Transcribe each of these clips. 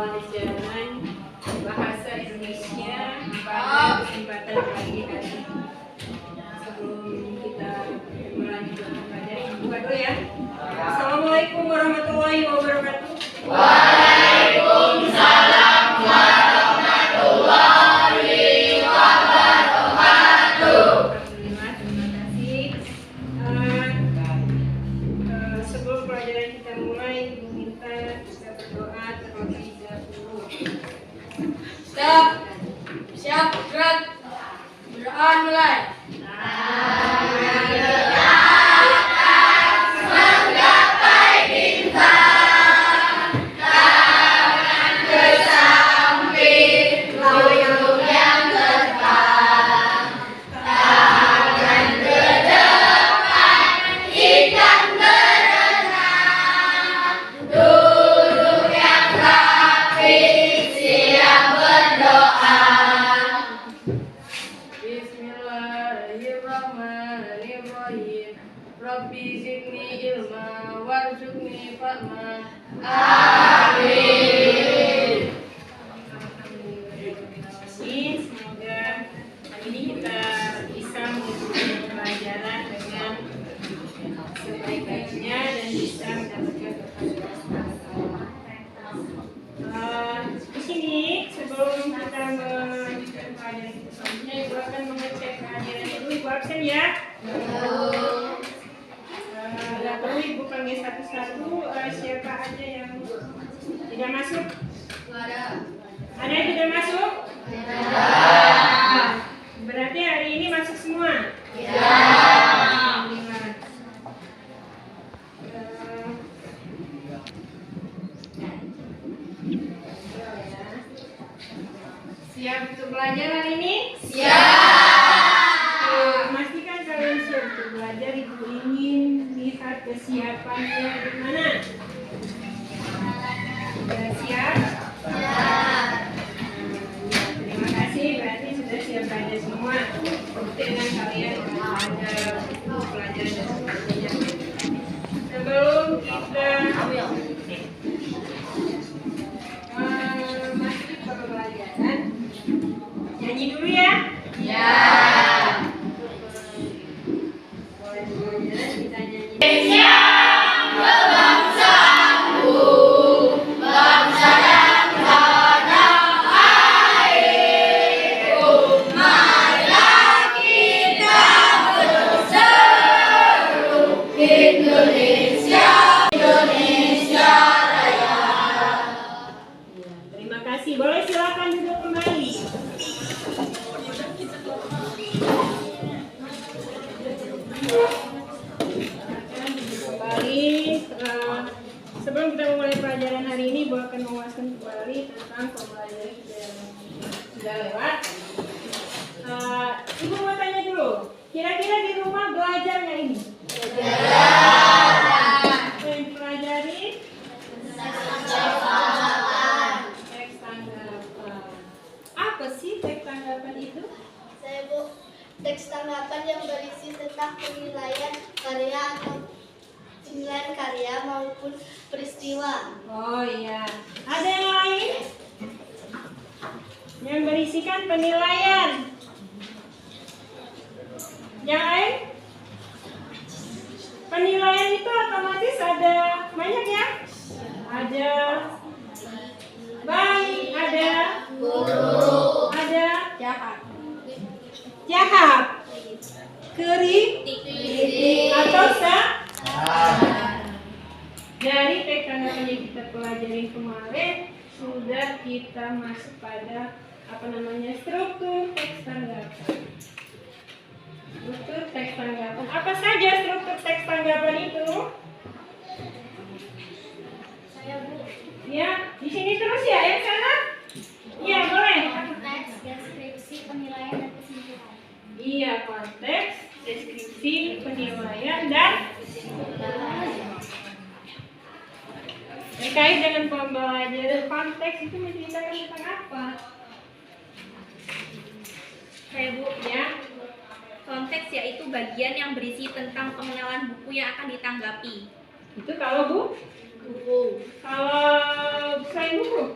pelajaran bahasa Indonesia pada kesempatan pagi hari ini. Sebelum kita melanjutkan pelajaran, buka dulu ya. Assalamualaikum warahmatullahi wabarakatuh. Waalaikumsalam warahmatullahi wabarakatuh. Alhamdulillah, terima kasih. Sebelum pelajaran kita mulai, Ibu minta kita berdoa terlebih dahulu. Siap, gerak. Berdoa mulai. Bismillahirrahmanirrahim. Rabbi zidni ilma warzuqni fahma. Amin. Semoga hari ini kita bisa mengikuti pelajaran dengan sebaik-baiknya dan bisa mendapatkan di sini sebelum kita melanjutkan pelajaran kita selanjutnya, Ibu akan mengecek kehadiran dulu. Ibu absen ya. Nggak perlu Ibu panggil satu-satu. Siapa aja yang tidak masuk? Ada yang tidak masuk? Berarti hari ini masuk semua? Alhamdulillah. Siap untuk belajar hari ini? Pastikan kalian siap untuk belajar. Ibu ingin lihat kesiapannya di mana? Sudah siap? Terima kasih, berarti sudah siap belajar semua. Bukti dengan kalian belajar dan sebagainya. Sebelum kita masuk ke pelajaran, nyanyi dulu ya. Boleh pelajaran kita nyanyi. Terima kasih. Boleh silakan duduk kembali. Silakan duduk kembali. Sebelum kita memulai pelajaran hari ini, Ibu akan mengulaskan kembali tentang pembelajaran yang sudah lewat. Ibu mau tanya dulu, kira-kira di rumah belajar nggak ini? Apa yang dipelajari? Teks tanggapan. Apa sih teks tanggapan itu? Saya Bu, teks tanggapan yang berisi tentang penilaian karya atau penilaian karya maupun peristiwa. Oh iya. Ada yang lain? Yang berisikan penilaian. Yang lain? Penilaian itu otomatis ada banyak ya? Ada baik, ada buruk, ada jahat, kritik, atau dari teks tanggapan yang kita pelajari kemarin sudah kita masuk pada struktur teks tanggapan. Struktur teks tanggapan. Apa saja struktur teks tanggapan itu? Saya Bu, Ya, di sini terus ya, yang sana? Iya, boleh. teks, deskripsi, penilaian, dan kesimpulan. Iya, konteks, deskripsi, penilaian, dan terkait dengan pembelajaran. Konteks itu menceritakan tentang apa? Kayak Bu, Ya, konteks yaitu bagian yang berisi tentang pengenalan buku yang akan ditanggapi. itu kalau Bu. Buku. Kalau selain buku,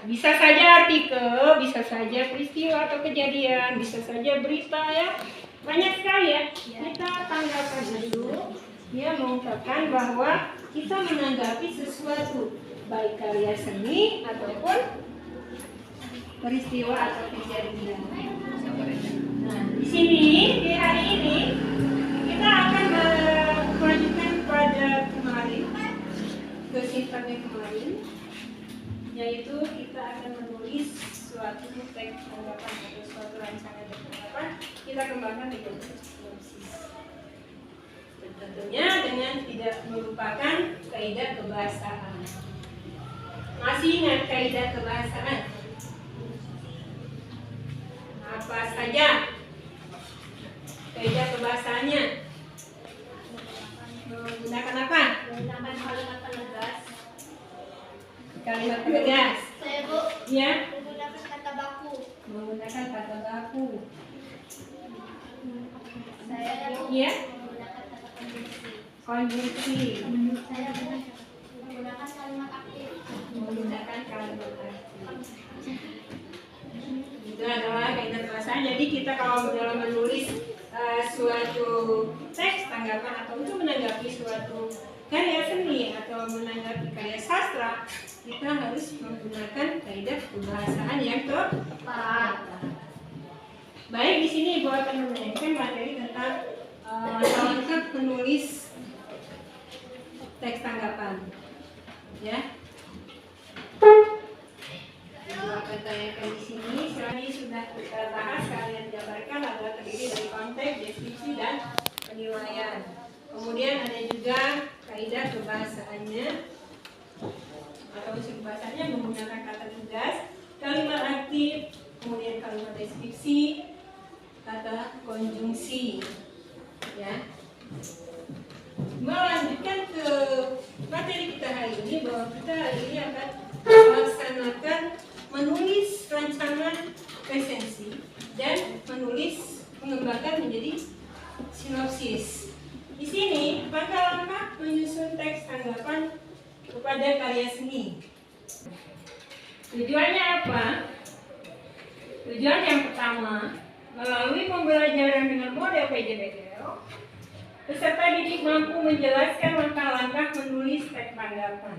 Bisa saja artikel, bisa saja peristiwa atau kejadian, bisa saja berita ya. Banyak sekali ya. Kita tanggapan dulu. Dia mengungkapkan bahwa kita menanggapi sesuatu, baik karya seni ataupun peristiwa atau kejadian. Nah, di sini di hari ini kita akan melanjutkan pada kemarin, ke sifatnya kemarin, yaitu kita akan menulis suatu teks tanggapan atau suatu rancangan tanggapan. Kita kembangkan di sinopsis. Tentunya dengan tidak melupakan kaidah kebahasaan. Masih ingat kaidah kebahasaan? Apa saja kaidah kebahasaannya? Menggunakan apa? Menggunakan kalimat penegas. Kalimat penegas. Saya Bu, Ya. menggunakan kata baku. Menggunakan kata baku. Saya Ya. menggunakan kata konjungsi. Konjungsi. Saya menggunakan kalimat aktif. Menggunakan kalimat aktif. Itu adalah kaidah kebahasaan. Jadi kita kalau dalam menulis suatu teks tanggapan atau untuk menanggapi suatu karya seni atau menanggapi karya sastra, kita harus menggunakan kaidah kebahasaan yang tepat. Baik, di sini Ibu akan menyampaikan materi tentang langkah menulis teks tanggapan. Ya. Ibu akan tanyakan di sini. Ini sudah kita bahas, kalian jabarkan adalah terdiri dari konteks, deskripsi, dan penilaian. Kemudian ada juga kaidah kebahasaannya atau unsur bahasanya menggunakan kata tegas, kalimat aktif, kemudian kalimat deskripsi, kata konjungsi. Ya. Melanjutkan ke materi kita hari ini, bahwa kita hari ini akan melaksanakan menulis rancangan resensi dan mengembangkan menjadi sinopsis. Di sini langkah-langkah menyusun teks tanggapan kepada karya seni. Tujuannya apa? Tujuan yang pertama, melalui pembelajaran dengan model PJBL, peserta didik mampu menjelaskan langkah-langkah menulis teks tanggapan.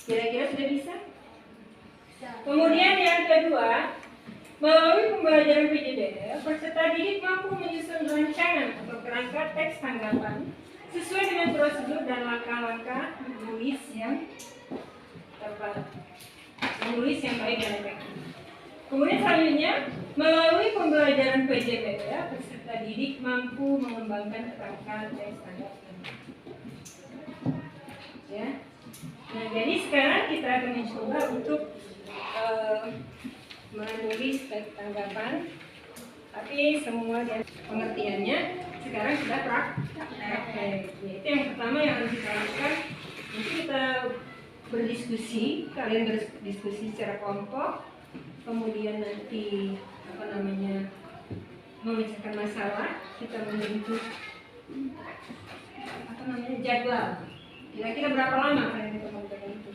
Kira-kira sudah bisa? Kemudian yang kedua, melalui pembelajaran PJBL, peserta didik mampu menyusun rancangan atau kerangka teks tanggapan sesuai dengan prosedur dan langkah-langkah menulis yang tepat, menulis yang baik dan efektif. Kemudian selanjutnya, melalui pembelajaran PJBL, peserta didik mampu mengembangkan kerangka teks tanggapan. Ya. Nah, jadi sekarang kita akan mencoba untuk menulis teks tanggapan, tapi semua dan pengertiannya sekarang sudah praktek. Itu yang pertama yang harus kita lakukan. Nanti kita berdiskusi, kalian berdiskusi secara kelompok, kemudian nanti memecahkan masalah, kita membentuk jadwal. Kira-kira berapa lama kalian itu mengerjakan itu?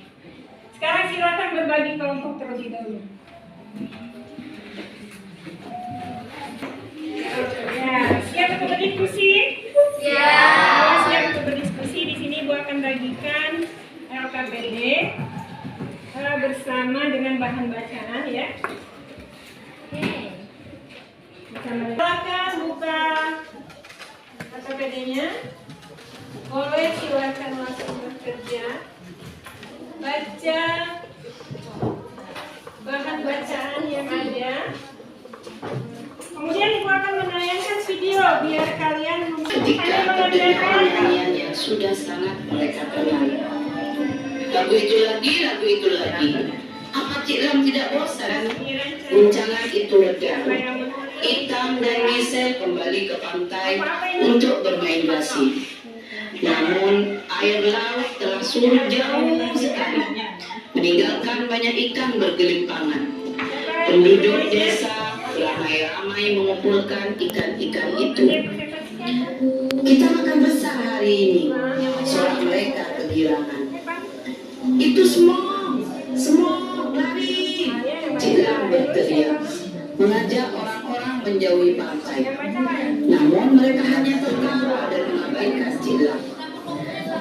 Sekarang silakan berbagi kelompok terlebih dahulu. Ya, siap untuk berdiskusi? Siap. Siap untuk berdiskusi. Di sini Ibu akan bagikan LKPD bersama dengan bahan bacaan ya. Silakan buka LKPD-nya. Boleh silakan langsung bekerja. Baca bahan bacaan yang ada. Kemudian Ibu akan menayangkan video biar kalian ketika terdengar nyanyian yang sudah sangat mereka kenali. Lagu itu lagi. Apa Cik Lam tidak bosan? Guncangan itu reda. Itam dan Michelle kembali ke pantai untuk bermain basi. Namun air laut telah surut jauh sekali, meninggalkan banyak ikan bergelimpangan. Penduduk desa ramai-ramai mengumpulkan ikan-ikan itu. Kita makan besar hari ini, suara mereka kegirangan. Itu semua lari mengajak orang-orang menjauhi pantai. Namun mereka hanya tertawa dan mengabaikan Ciklam.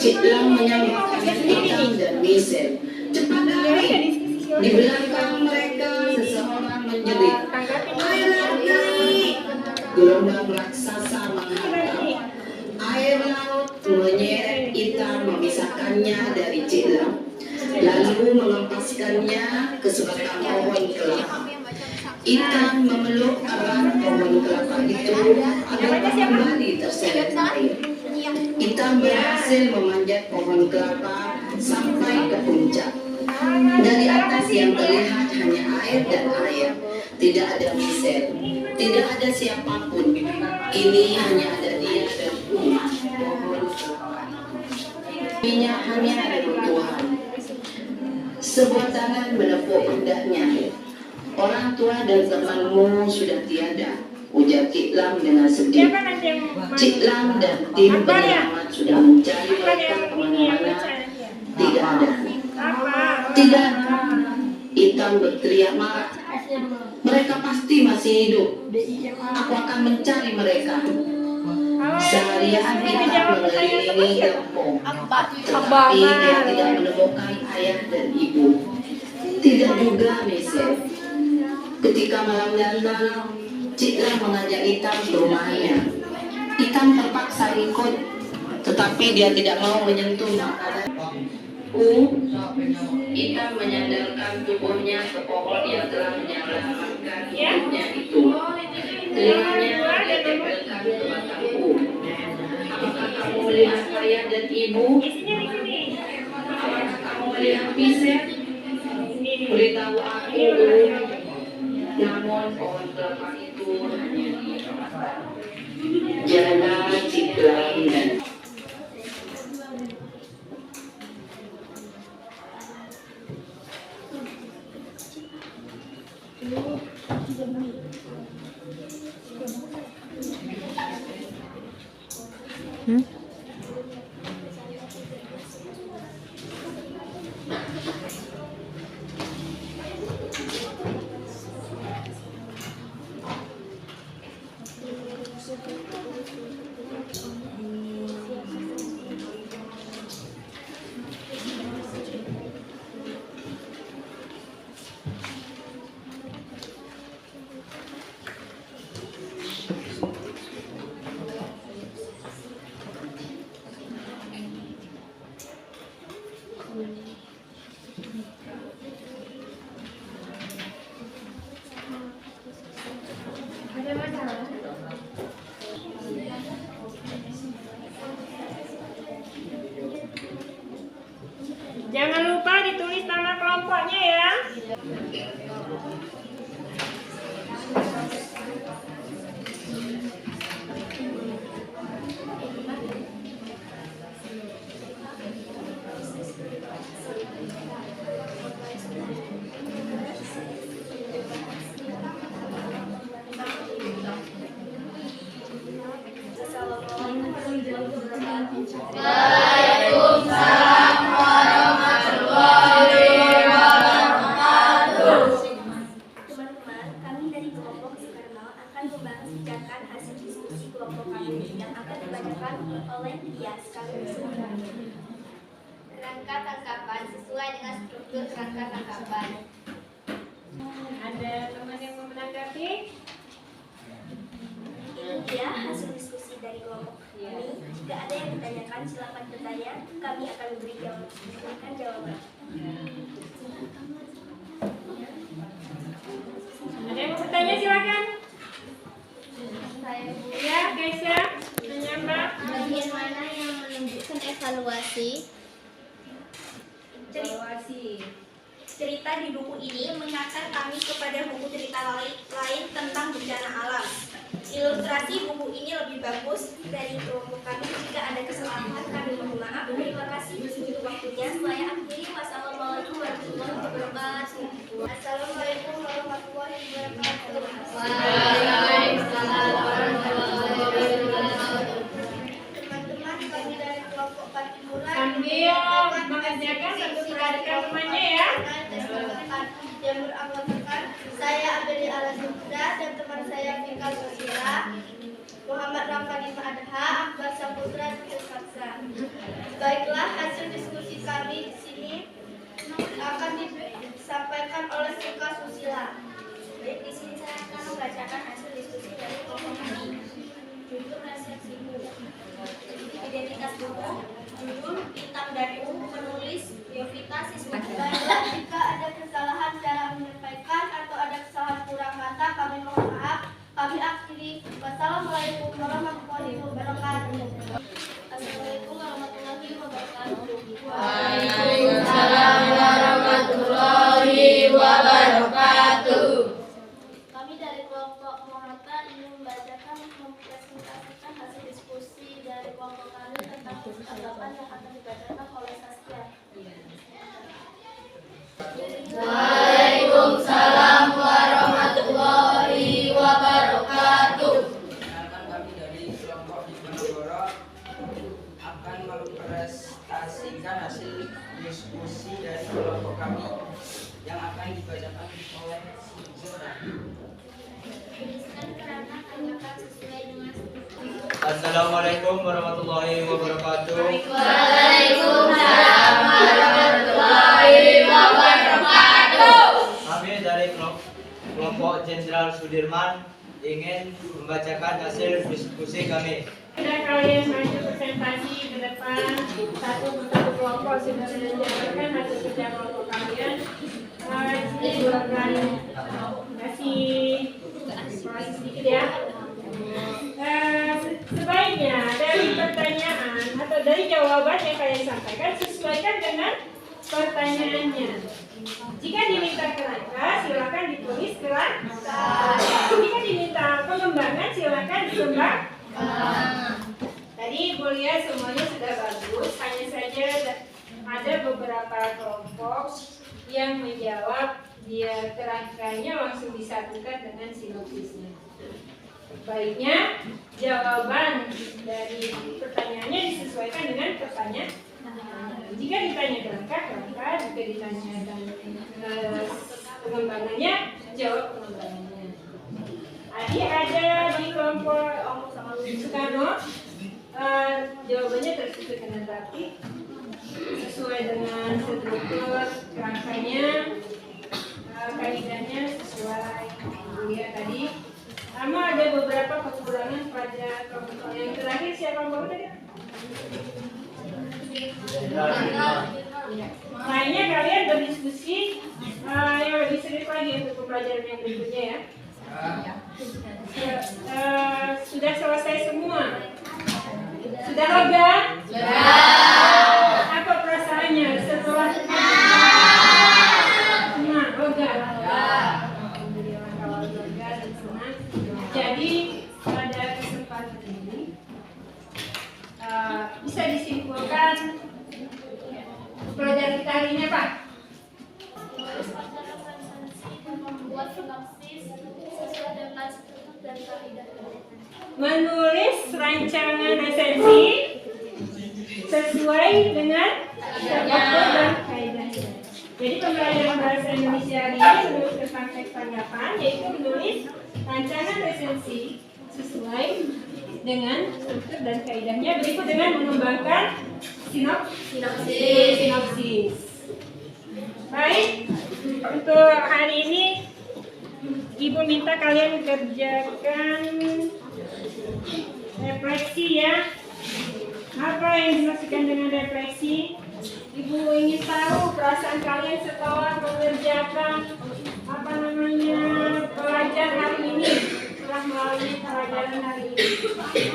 Ciklam menyambut Hitam dan Misel. Cepat lari! Di belakang mereka seseorang menjerit, "Air laut naik!" Gelombang raksasa menghantam. Air laut menyeret Hitam, memisahkannya dari Ciklam, lalu mengempaskannya ke sebatang pohon kelapa. Hitam memeluk erat pohon kelapa itu agar kembali terseret air. Hitam berhasil memanjat pohon kelapa sampai ke puncak. Dari atas yang terlihat hanya air dan air. Tidak ada Misel, tidak ada siapapun. Ini hanya ada dia dan pohon kelapa. Ini hanya ada Tuhan. Sebuah tangan menepuk pundaknya. "Orang tua dan temanmu sudah tiada," ujar Ciklam dengan sedih. Ciklam dan tim penyelamat sudah mencari mereka kemana-mana. Tidak ada. Tidak. Hitam berteriak marah. "Mereka pasti masih hidup. Aku akan mencari mereka." Seharian Hitam mengelilingi kampung, tetapi dia tidak menemukan ayah dan ibu. Tidak juga Misel. Ketika malam datang, Ciklam mengajak Hitam ke rumahnya. Hitam terpaksa ikut, tetapi dia tidak mau menyentuh makanan. Hitam menyandarkan tubuhnya ke pohon yang telah menyelamatkan hidupnya itu. Telinganya dia tempelkan ke batang "Apakah kamu melihat ayah dan ibu? Apakah kamu melihat Misel? Beritahu aku." Namun pohon kelapa itu hanya diam. Jana, Ciklam, dan Jangan lupa ditulis nama kelompoknya ya. Rangka tangkapan sesuai dengan struktur rangka tangkapan. Ada teman yang mau menanggapi? Ini dia hasil diskusi dari kelompok ini. Jika ada yang ditanyakan, silakan bertanya. Kami akan berikan jawaban. Ada yang mau bertanya silakan. Saya Ya, Keisha, tanya Mbak. bagian mana yang menunjukkan evaluasi? Cerita di buku ini mengingatkan kami kepada buku cerita lain tentang bencana alam. Ilustrasi buku ini lebih bagus dari kelompok kami. Jika ada kesalahan, kami mohon maaf. Terima kasih untuk waktunya. Saya akhiri. Wassalamualaikum warahmatullahi wabarakatuh. Assalamualaikum warahmatullahi wabarakatuh. Teman-teman kami dari kelompok Patimulan Sambil mengerjakan satu perhatikan temannya ya. yang beranggotakan saya Abeli Alasudra diskusi. Wassalamualaikum warahmatullahi wabarakatuh. Assalamualaikum warahmatullahi wabarakatuh. Waalaikumsalam warahmatullahi wabarakatuh. Kami dari kelompok Monata ingin membacakan mempresentasikan hasil diskusi dari kelompok kami tentang tanggapan yang akan dibacakan oleh Saskia. Waalaikumsalam warahmatullahi wabarakatuh. Perkenalkan, kami dari kelompok Diponegoro akan mempresentasikan hasil diskusi dari kelompok kami yang akan dibacakan oleh Zora. Assalamualaikum warahmatullahi wabarakatuh. Waalaikumsalam warahmatullahi wabarakatuh. Kami dari kelompok Jenderal Sudirman ingin membacakan hasil diskusi kami. Sudah kalian maju presentasi ke depan, satu persatu kelompok sudah menyampaikan hasil kerja kelompok kalian. Silakan kasih sedikit ya. Sebaiknya dari pertanyaan atau dari jawaban yang kalian sampaikan sesuaikan dengan pertanyaannya. Jika diminta kerangka, silakan ditulis kerangka. Jika diminta pengembangan, silakan dikembang. Tadi Ibu lihat semuanya sudah bagus, hanya saja ada beberapa kelompok yang menjawab dia kerangkanya langsung disatukan dengan sinopsisnya. Baiknya jawaban dari pertanyaannya disesuaikan dengan pertanyaan. Jika ditanya kerangka, jika ditanya pengembangannya, jawab pengembangannya. Adi ada di kelompok Soekarno, jawabannya tersusun dengan rapi, sesuai dengan struktur kerangkanya, kaidahnya sesuai kuliah tadi. Sama ada beberapa kekurangan pada kelompok yang terakhir. Siapa mau tadi? Lainnya kalian berdiskusi yang lebih serius lagi untuk pembelajaran yang berikutnya ya. Sudah selesai semua? Sudah lega? Apa perasaannya setelah senang? Lega? Alhamdulillah kalau lega dan senang. Jadi pada kesempatan ini bisa disimpulkan pelajaran kita hari ini apa? Membuat sinopsis sesuai dengan struktur dan kaidah. Menulis rancangan resensi sesuai dengan struktur dan kaidahnya. Jadi pembelajaran bahasa Indonesia hari ini menulis tentang teks tanggapan, yaitu menulis rancangan resensi sesuai dengan struktur dan kaidahnya. Berikut dengan mengembangkan sinopsis. Baik, untuk hari ini Ibu minta kalian kerjakan refleksi ya. Apa yang dimaksudkan dengan refleksi? Ibu ingin tahu perasaan kalian setelah mengerjakan pelajaran hari ini, setelah melalui pelajaran hari ini.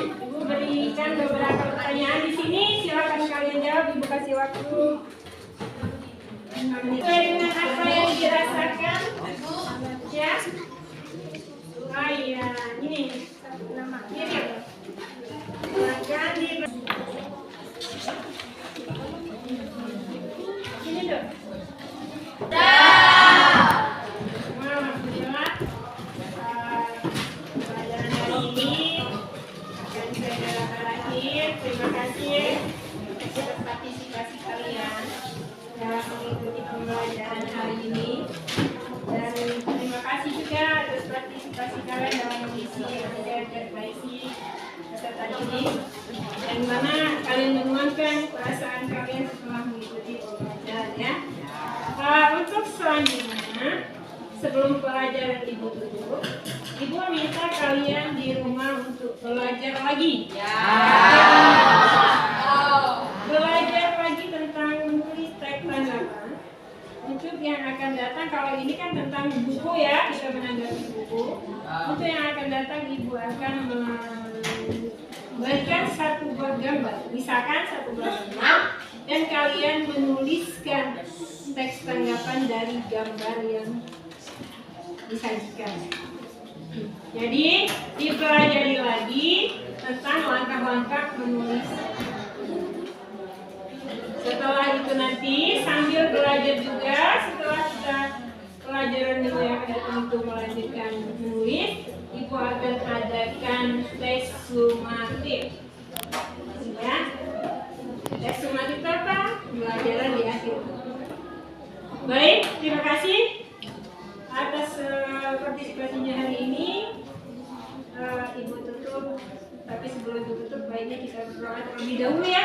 Ibu berikan beberapa pertanyaan di sini, silakan kalian jawab. Ibu kasih waktu. Sesuai dengan apa yang dirasakan, ya. Oh iya, ini nama kiri. Silakan di sini dong. Alhamdulillah. Pelajaran hari ini akan saya akhir. Terima kasih atas partisipasi kalian dalam mengikuti pembelajaran hari ini, dan terima kasih juga atas partisipasi kalian dalam mengisi refleksi peserta ini, dan mana kalian menuangkan perasaan kalian setelah mengikuti pembelajaran ya. Untuk selanjutnya, sebelum pelajaran Ibu tutup, Ibu minta kalian di rumah untuk belajar lagi. Belajar lagi tentang menulis teks tanggapan untuk yang akan datang. Kalau ini kan tentang buku ya, kita menanggapi buku. Untuk yang akan datang, Ibu akan memberikan satu buah gambar. Misalkan satu buah gambar, dan kalian menuliskan teks tanggapan dari gambar yang disajikan. Jadi dipelajari lagi tentang langkah-langkah menulis. Setelah itu nanti sambil belajar juga, setelah kita pelajaran minggu yang akan datang itu melanjutkan menulis, Ibu akan adakan tes sumatif. Ya, tes sumatif apa? Pelajaran di akhir. Baik, terima kasih atas partisipasinya hari ini. Ibu tutup, tapi sebelum Ibu tutup baiknya kita berdoa terlebih dahulu ya.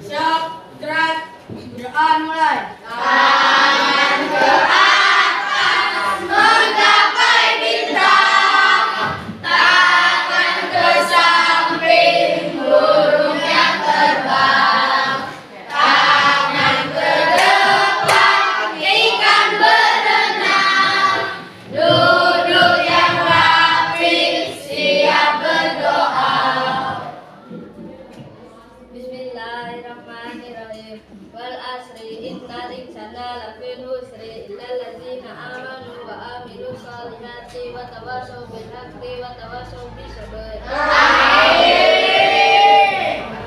Siap, gerak, berdoa mulai. Tangan ke atas menggapai bintang, tangan ke samping burung yang terbang, tangan ke depan ikan berenang, duduk yang rapi siap berdoa. Bismillahirrahmanirrahim. Wal asri innal insana lafi khusri illal ladzina amanu wa amilus solihati wa tawasaw bil haqqi wa tawasaw bis sabr.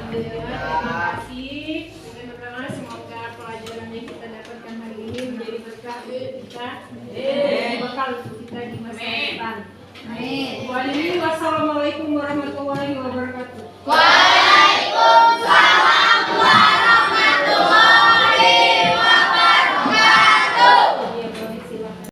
Terima kasih. Teman-teman, semoga pelajaran yang kita dapatkan hari ini menjadi berkah kita, bekal untuk kita di masa depan. Wassalamualaikum warahmatullahi wabarakatuh.